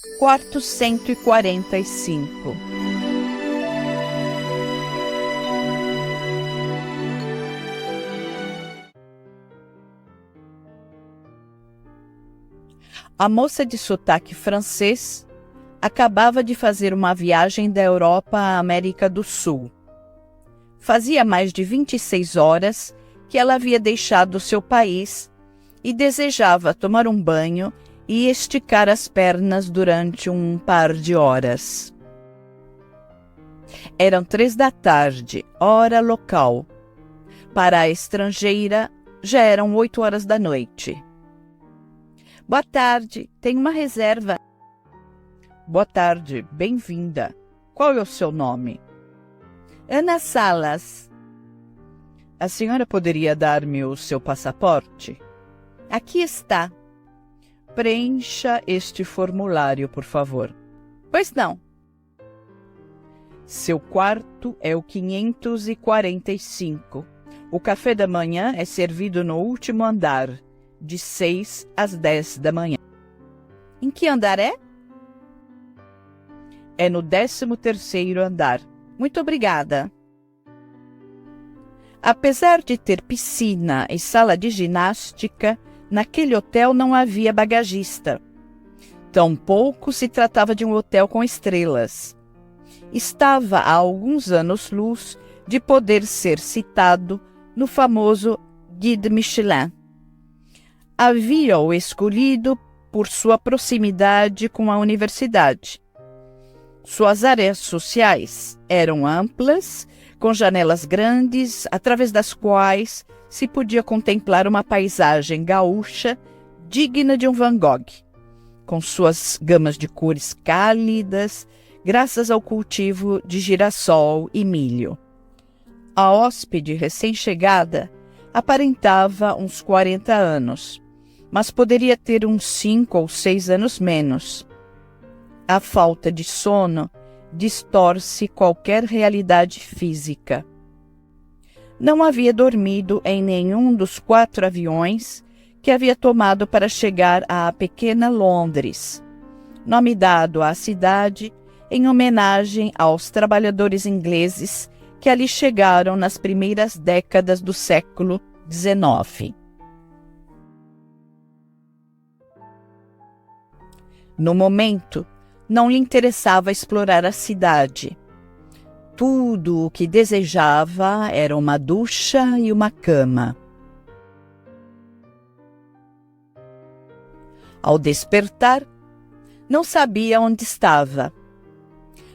Quarto 145. A moça de sotaque francês acabava de fazer uma viagem da Europa à América do Sul. Fazia mais de 26 horas que ela havia deixado seu país e desejava tomar um banho e esticar as pernas durante um par de horas. Eram 3 da tarde, hora local. Para a estrangeira, já eram 8 horas da noite. Boa tarde, tem uma reserva. Boa tarde, bem-vinda. Qual é o seu nome? Ana Salas. A senhora poderia dar-me o seu passaporte? Aqui está. Preencha este formulário, por favor. Pois não. Seu quarto é o 545. O café da manhã é servido no último andar, de 6 às 10 da manhã. Em que andar é? É no 13º andar. Muito obrigada. Apesar de ter piscina e sala de ginástica, naquele hotel não havia bagagista. Tampouco se tratava de um hotel com estrelas. Estava há alguns anos-luz de poder ser citado no famoso Guide Michelin. Havia-o escolhido por sua proximidade com a universidade. Suas áreas sociais eram amplas, com janelas grandes, através das quais se podia contemplar uma paisagem gaúcha digna de um Van Gogh, com suas gamas de cores cálidas, graças ao cultivo de girassol e milho. A hóspede recém-chegada aparentava uns 40 anos, mas poderia ter uns 5 ou 6 anos menos. A falta de sono distorce qualquer realidade física. Não havia dormido em nenhum dos 4 aviões que havia tomado para chegar à pequena Londres, nome dado à cidade em homenagem aos trabalhadores ingleses que ali chegaram nas primeiras décadas do século XIX. No momento, não lhe interessava explorar a cidade. Tudo o que desejava era uma ducha e uma cama. Ao despertar, não sabia onde estava.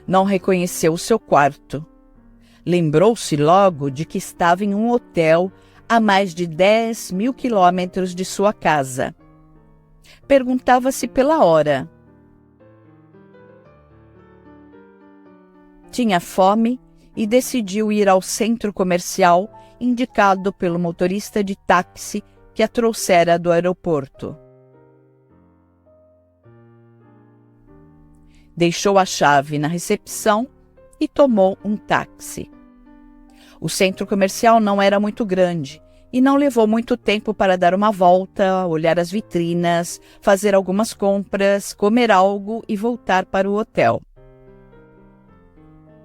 Não reconheceu o seu quarto. Lembrou-se logo de que estava em um hotel a mais de 10.000 quilômetros de sua casa. Perguntava-se pela hora. Tinha fome e decidiu ir ao centro comercial indicado pelo motorista de táxi que a trouxera do aeroporto. Deixou a chave na recepção e tomou um táxi. O centro comercial não era muito grande e não levou muito tempo para dar uma volta, olhar as vitrinas, fazer algumas compras, comer algo e voltar para o hotel.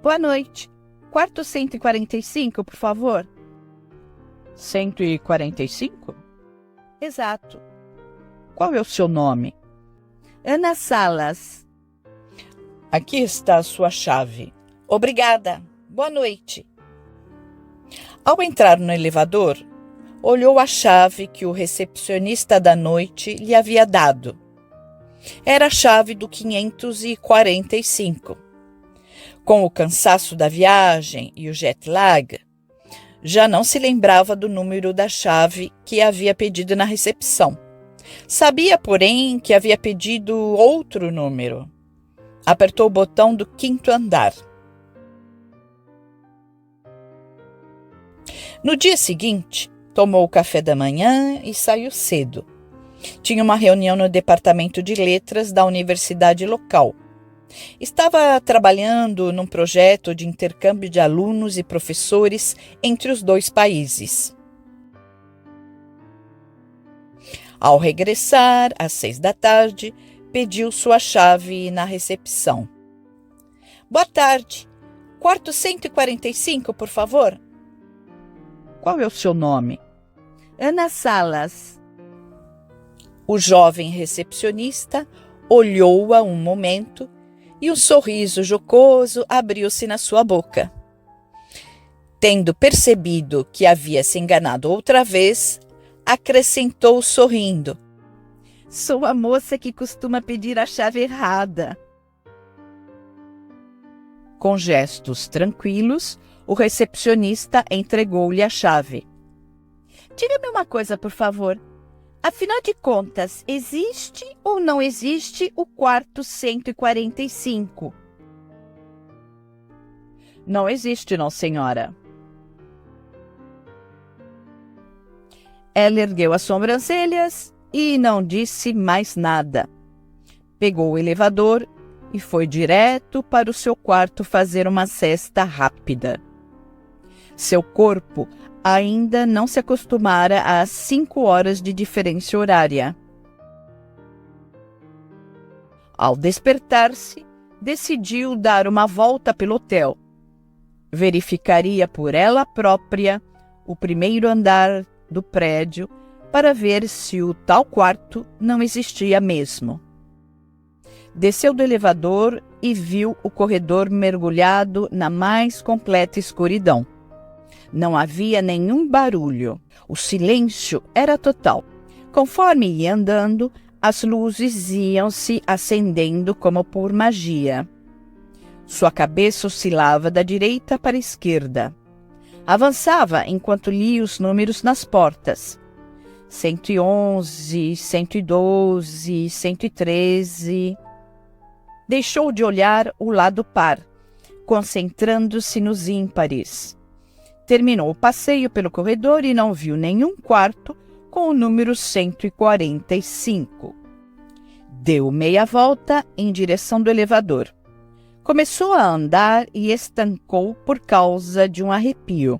Boa noite. Quarto 145, por favor. 145? Exato. Qual é o seu nome? Ana Salas. Aqui está a sua chave. Obrigada. Boa noite. Ao entrar no elevador, olhou a chave que o recepcionista da noite lhe havia dado. Era a chave do 545. Com o cansaço da viagem e o jet lag, já não se lembrava do número da chave que havia pedido na recepção. Sabia, porém, que havia pedido outro número. Apertou o botão do 5º andar. No dia seguinte, tomou o café da manhã e saiu cedo. Tinha uma reunião no departamento de letras da universidade local. Estava trabalhando num projeto de intercâmbio de alunos e professores entre os 2 países. Ao regressar, às 6 da tarde, pediu sua chave na recepção. Boa tarde. Quarto 145, por favor. Qual é o seu nome? Ana Salas. O jovem recepcionista olhou-a um momento e um sorriso jocoso abriu-se na sua boca. Tendo percebido que havia se enganado outra vez, acrescentou sorrindo: Sou a moça que costuma pedir a chave errada. Com gestos tranquilos, o recepcionista entregou-lhe a chave. Diga-me uma coisa, por favor. Afinal de contas, existe ou não existe o quarto 145? Não existe, não, senhora. Ela ergueu as sobrancelhas e não disse mais nada. Pegou o elevador e foi direto para o seu quarto fazer uma sesta rápida. Seu corpo ainda não se acostumara às 5 horas de diferença horária. Ao despertar-se, decidiu dar uma volta pelo hotel. Verificaria por ela própria o primeiro andar do prédio para ver se o tal quarto não existia mesmo. Desceu do elevador e viu o corredor mergulhado na mais completa escuridão. Não havia nenhum barulho. O silêncio era total. Conforme ia andando, as luzes iam se acendendo como por magia. Sua cabeça oscilava da direita para a esquerda. Avançava enquanto lia os números nas portas. 111, 112, 113. Deixou de olhar o lado par, concentrando-se nos ímpares. Terminou o passeio pelo corredor e não viu nenhum quarto com o número 145. Deu meia volta em direção do elevador. Começou a andar e estancou por causa de um arrepio.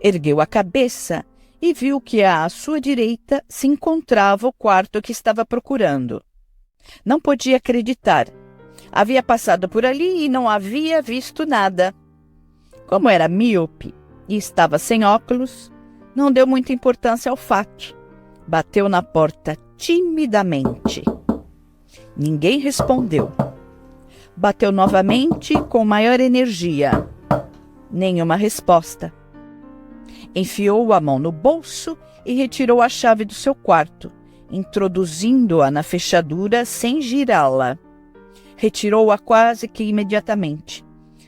Ergueu a cabeça e viu que à sua direita se encontrava o quarto que estava procurando. Não podia acreditar. Havia passado por ali e não havia visto nada. Como era míope e estava sem óculos, não deu muita importância ao fato. Bateu na porta timidamente. Ninguém respondeu. Bateu novamente com maior energia. Nenhuma resposta. Enfiou a mão no bolso e retirou a chave do seu quarto, introduzindo-a na fechadura sem girá-la. Retirou-a quase que imediatamente.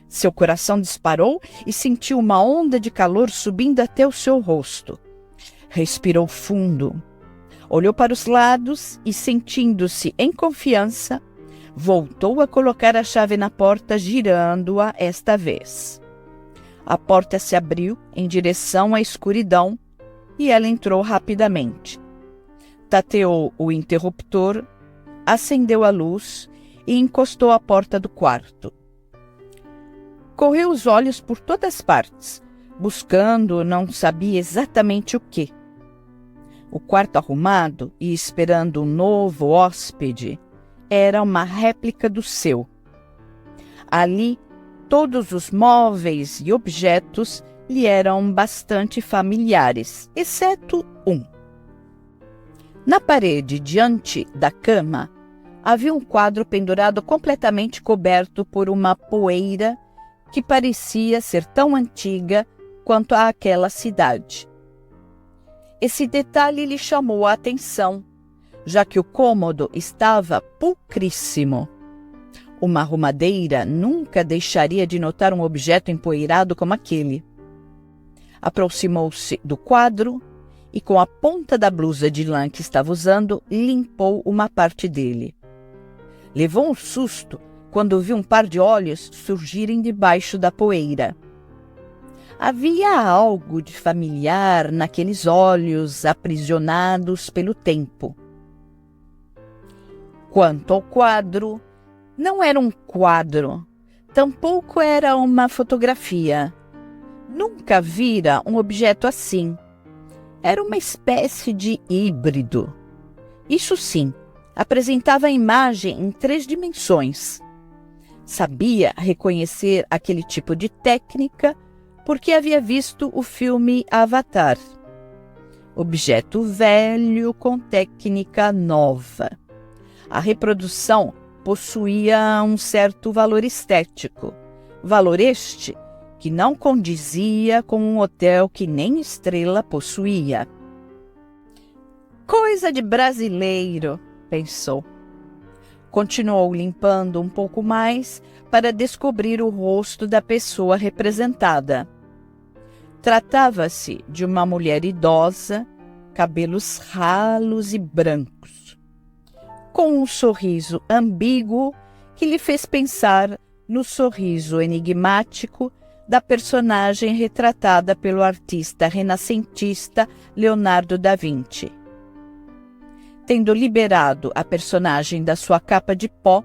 Seu coração disparou e sentiu uma onda de calor subindo até o seu rosto. Respirou fundo. Olhou para os lados e, sentindo-se em confiança, voltou a colocar a chave na porta, girando-a esta vez. A porta se abriu em direção à escuridão e ela entrou rapidamente. Tateou o interruptor, acendeu a luz e encostou a porta do quarto. Correu os olhos por todas partes, buscando não sabia exatamente o quê. O quarto arrumado e esperando um novo hóspede era uma réplica do seu. Ali, todos os móveis e objetos lhe eram bastante familiares, exceto um. Na parede diante da cama, havia um quadro pendurado completamente coberto por uma poeira que parecia ser tão antiga quanto aquela cidade. Esse detalhe lhe chamou a atenção, já que o cômodo estava pulcríssimo. Uma arrumadeira nunca deixaria de notar um objeto empoeirado como aquele. Aproximou-se do quadro e, com a ponta da blusa de lã que estava usando, limpou uma parte dele. Levou um susto quando viu um par de olhos surgirem debaixo da poeira. Havia algo de familiar naqueles olhos aprisionados pelo tempo. Quanto ao quadro, não era um quadro, tampouco era uma fotografia. Nunca vira um objeto assim. Era uma espécie de híbrido. Isso sim, Apresentava a imagem em 3 dimensões. Sabia reconhecer aquele tipo de técnica porque havia visto o filme Avatar. Objeto velho com técnica nova. A reprodução possuía um certo valor estético, valor este que não condizia com um hotel que nem estrela possuía. Coisa de brasileiro, pensou. Continuou limpando um pouco mais para descobrir o rosto da pessoa representada. Tratava-se de uma mulher idosa, cabelos ralos e brancos, com um sorriso ambíguo que lhe fez pensar no sorriso enigmático da personagem retratada pelo artista renascentista Leonardo da Vinci. Tendo liberado a personagem da sua capa de pó,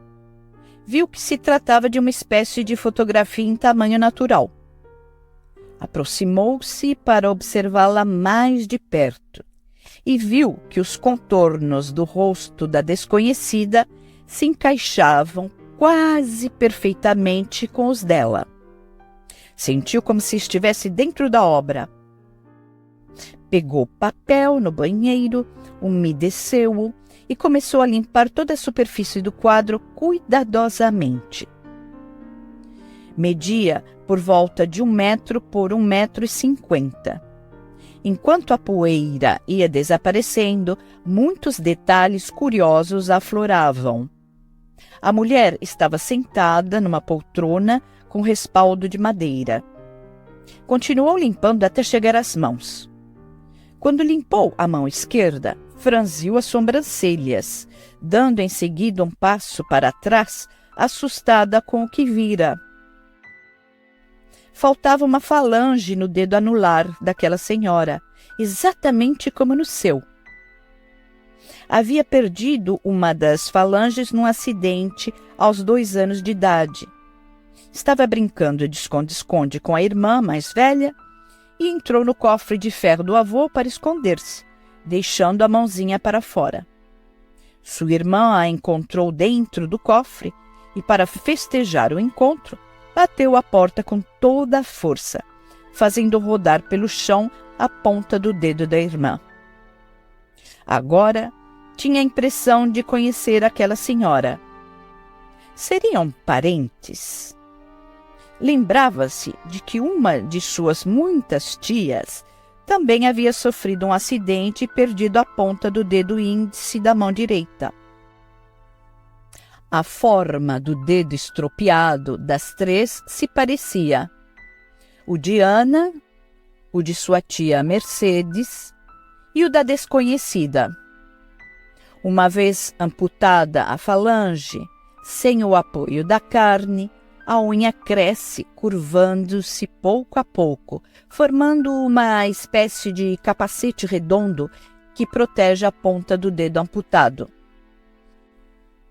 viu que se tratava de uma espécie de fotografia em tamanho natural. Aproximou-se para observá-la mais de perto e viu que os contornos do rosto da desconhecida se encaixavam quase perfeitamente com os dela. Sentiu como se estivesse dentro da obra. Pegou papel no banheiro, umedeceu-o e começou a limpar toda a superfície do quadro cuidadosamente. Media por volta de 1 metro por 1,50 m. Enquanto a poeira ia desaparecendo, muitos detalhes curiosos afloravam. A mulher estava sentada numa poltrona com respaldo de madeira. Continuou limpando até chegar às mãos. Quando limpou a mão esquerda, franziu as sobrancelhas, dando em seguida um passo para trás, assustada com o que vira. Faltava uma falange no dedo anular daquela senhora, exatamente como no seu. Havia perdido uma das falanges num acidente aos 2 anos de idade. Estava brincando de esconde-esconde com a irmã mais velha e entrou no cofre de ferro do avô para esconder-se, deixando a mãozinha para fora. Sua irmã a encontrou dentro do cofre e, para festejar o encontro, bateu a porta com toda a força, fazendo rodar pelo chão a ponta do dedo da irmã. Agora tinha a impressão de conhecer aquela senhora. Seriam parentes? Lembrava-se de que uma de suas muitas tias também havia sofrido um acidente e perdido a ponta do dedo índice da mão direita. A forma do dedo estropiado das 3 se parecia. O de Ana, o de sua tia Mercedes e o da desconhecida. Uma vez amputada a falange, sem o apoio da carne, a unha cresce, curvando-se pouco a pouco, formando uma espécie de capacete redondo que protege a ponta do dedo amputado.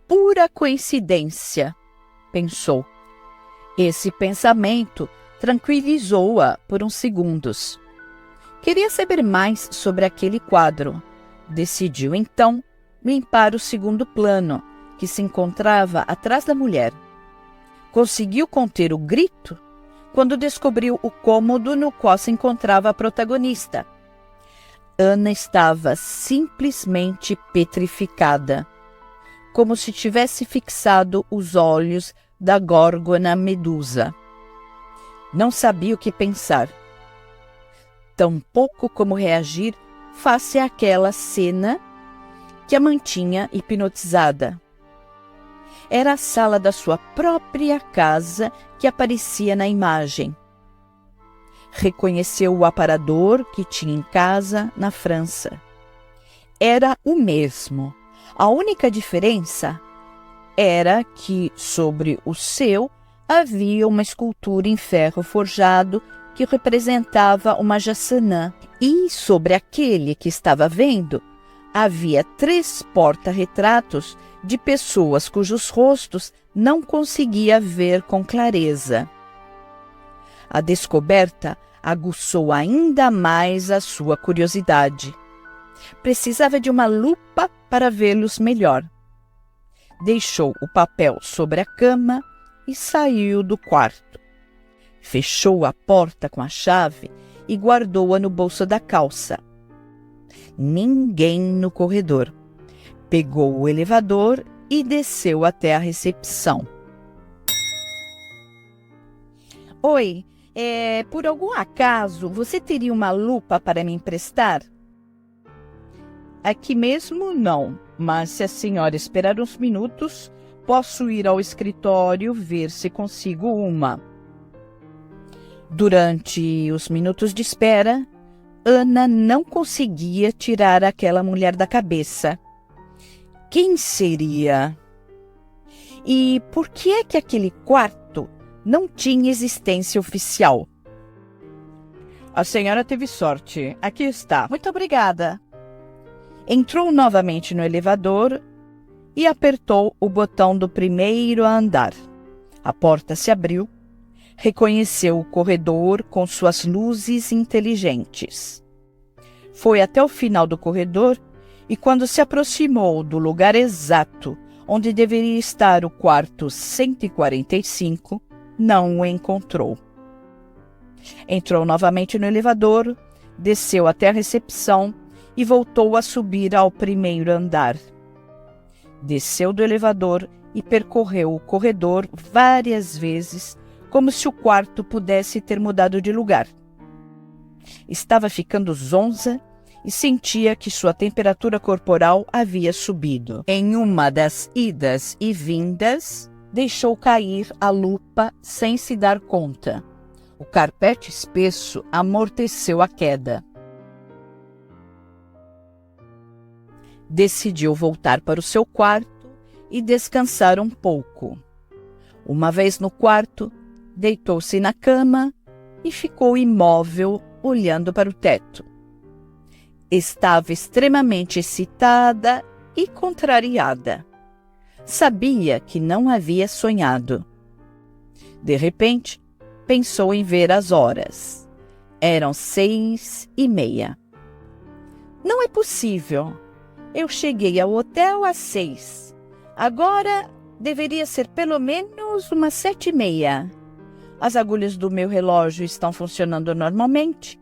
Pura coincidência, pensou. Esse pensamento tranquilizou-a por uns segundos. Queria saber mais sobre aquele quadro. Decidiu, então, limpar o segundo plano, que se encontrava atrás da mulher. Conseguiu conter o grito quando descobriu o cômodo no qual se encontrava a protagonista. Ana estava simplesmente petrificada, como se tivesse fixado os olhos da górgona Medusa. Não sabia o que pensar, tampouco como reagir face àquela cena que a mantinha hipnotizada. Era a sala da sua própria casa que aparecia na imagem. Reconheceu o aparador que tinha em casa na França. Era o mesmo. A única diferença era que sobre o seu havia uma escultura em ferro forjado que representava uma Jassanã, e sobre aquele que estava vendo havia 3 porta-retratos de pessoas cujos rostos não conseguia ver com clareza. A descoberta aguçou ainda mais a sua curiosidade. Precisava de uma lupa para vê-los melhor. deixou o papel sobre a cama e saiu do quarto. Fechou a porta com a chave e guardou-a no bolso da calça. Ninguém no corredor. Pegou o elevador e desceu até a recepção. Oi, por algum acaso você teria uma lupa para me emprestar? Aqui mesmo não, mas se a senhora esperar uns minutos, posso ir ao escritório ver se consigo uma. Durante os minutos de espera, Ana não conseguia tirar aquela mulher da cabeça. Quem seria? E por que é que aquele quarto não tinha existência oficial? A senhora teve sorte. Aqui está. Muito obrigada. Entrou novamente no elevador e apertou o botão do primeiro andar. A porta se abriu. Reconheceu o corredor com suas luzes inteligentes. Foi até o final do corredor e, quando se aproximou do lugar exato onde deveria estar o quarto 145, não o encontrou. Entrou novamente no elevador, desceu até a recepção e voltou a subir ao primeiro andar. Desceu do elevador e percorreu o corredor várias vezes, como se o quarto pudesse ter mudado de lugar. Estava ficando zonza e sentia que sua temperatura corporal havia subido. Em uma das idas e vindas, deixou cair a lupa sem se dar conta. O carpete espesso amorteceu a queda. Decidiu voltar para o seu quarto e descansar um pouco. Uma vez no quarto, deitou-se na cama e ficou imóvel, olhando para o teto. Estava extremamente excitada e contrariada. Sabia que não havia sonhado. De repente, pensou em ver as horas. Eram 6:30. Não é possível. Eu cheguei ao hotel às 6. Agora deveria ser pelo menos umas 7:30. As agulhas do meu relógio estão funcionando normalmente.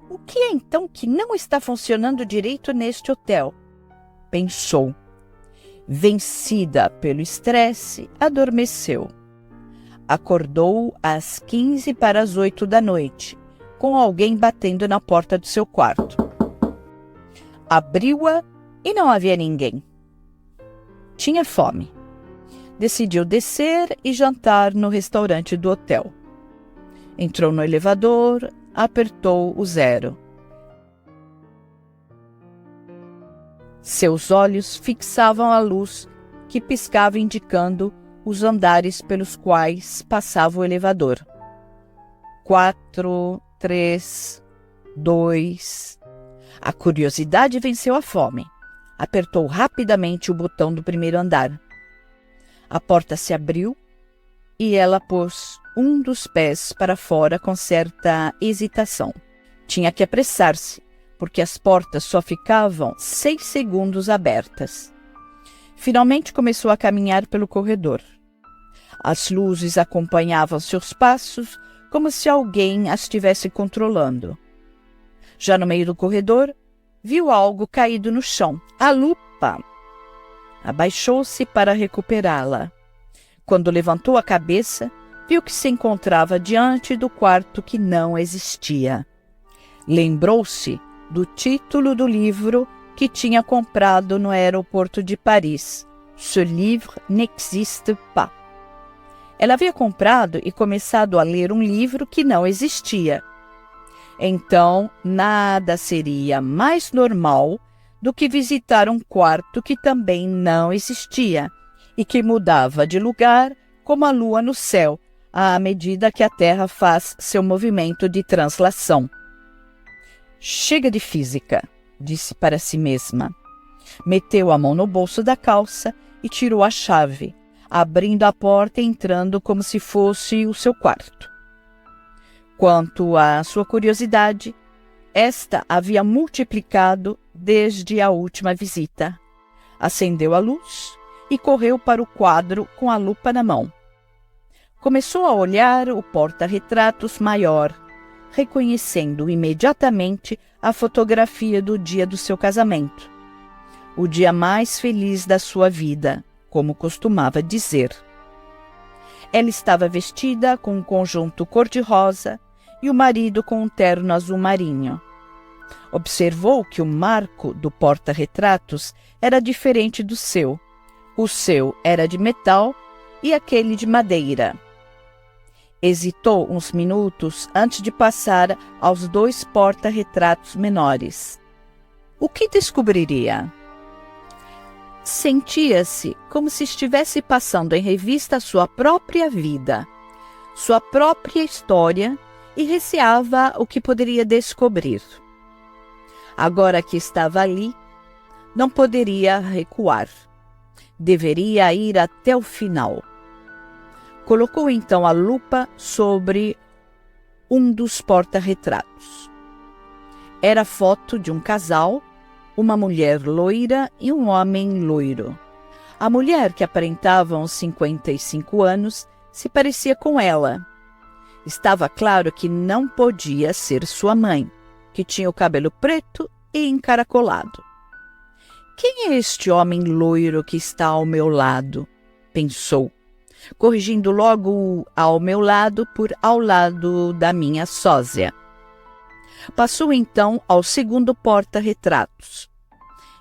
O que é então que não está funcionando direito neste hotel? Pensou. Vencida pelo estresse, adormeceu. Acordou às 7:45 da noite, com alguém batendo na porta do seu quarto. Abriu-a e não havia ninguém. Tinha fome. Decidiu descer e jantar no restaurante do hotel. Entrou no elevador, apertou o 0. Seus olhos fixavam a luz que piscava, indicando os andares pelos quais passava o elevador. 4, 3, 2. A curiosidade venceu a fome. Apertou rapidamente o botão do primeiro andar. A porta se abriu e ela pôs um dos pés para fora com certa hesitação. Tinha que apressar-se, porque as portas só ficavam 6 segundos abertas. Finalmente começou a caminhar pelo corredor. As luzes acompanhavam seus passos como se alguém as estivesse controlando. Já no meio do corredor, viu algo caído no chão. A lupa! Abaixou-se para recuperá-la. Quando levantou a cabeça, viu que se encontrava diante do quarto que não existia. Lembrou-se do título do livro que tinha comprado no aeroporto de Paris. Ce livre n'existe pas. Ela havia comprado e começado a ler um livro que não existia. Então, nada seria mais normal do que visitar um quarto que também não existia e que mudava de lugar como a lua no céu, à medida que a Terra faz seu movimento de translação. Chega de física, disse para si mesma. Meteu a mão no bolso da calça e tirou a chave, abrindo a porta e entrando como se fosse o seu quarto. Quanto à sua curiosidade, esta havia multiplicado desde a última visita. Acendeu a luz e correu para o quadro com a lupa na mão. Começou a olhar o porta-retratos maior, reconhecendo imediatamente a fotografia do dia do seu casamento. O dia mais feliz da sua vida, como costumava dizer. Ela estava vestida com um conjunto cor-de-rosa e o marido com um terno azul marinho. Observou que o marco do porta-retratos era diferente do seu. O seu era de metal e aquele de madeira. Hesitou uns minutos antes de passar aos 2 porta-retratos menores. O que descobriria? Sentia-se como se estivesse passando em revista sua própria vida, sua própria história, e receava o que poderia descobrir. Agora que estava ali, não poderia recuar. Deveria ir até o final. Colocou então a lupa sobre um dos porta-retratos. Era foto de um casal, uma mulher loira e um homem loiro. A mulher, que aparentava uns 55 anos, se parecia com ela. Estava claro que não podia ser sua mãe, que tinha o cabelo preto e encaracolado. Quem é este homem loiro que está ao meu lado? Pensou, corrigindo logo o ao meu lado por ao lado da minha sósia. Passou então ao segundo porta-retratos.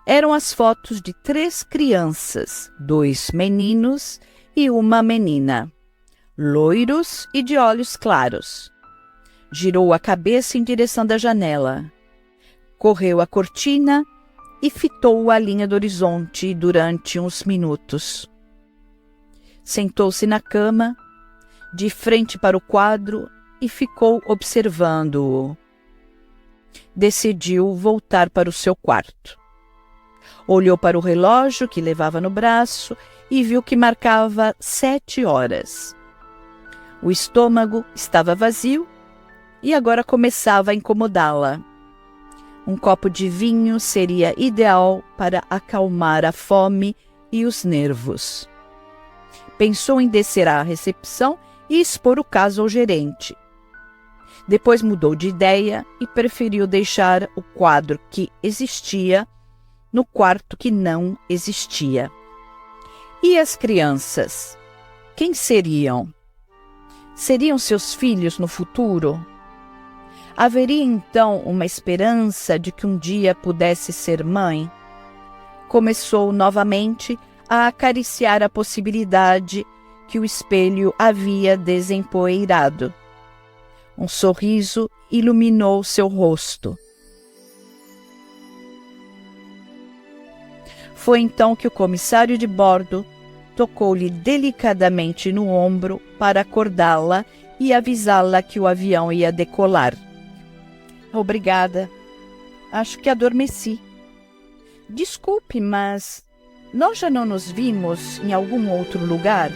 Eram as fotos de 3 crianças, 2 meninos e uma menina, loiros e de olhos claros. Girou a cabeça em direção da janela. Correu a cortina e fitou a linha do horizonte durante uns minutos. Sentou-se na cama, de frente para o quadro, e ficou observando-o. Decidiu voltar para o seu quarto. Olhou para o relógio que levava no braço e viu que marcava 7 horas. O estômago estava vazio e agora começava a incomodá-la. Um copo de vinho seria ideal para acalmar a fome e os nervos. Pensou em descer à recepção e expor o caso ao gerente. Depois mudou de ideia e preferiu deixar o quadro que existia no quarto que não existia. E as crianças? Quem seriam? Seriam seus filhos no futuro? Haveria então uma esperança de que um dia pudesse ser mãe? Começou novamente a acariciar a possibilidade que o espelho havia desempoeirado. Um sorriso iluminou seu rosto. Foi então que o comissário de bordo tocou-lhe delicadamente no ombro para acordá-la e avisá-la que o avião ia decolar. Obrigada. Acho que adormeci. Desculpe, mas nós já não nos vimos em algum outro lugar?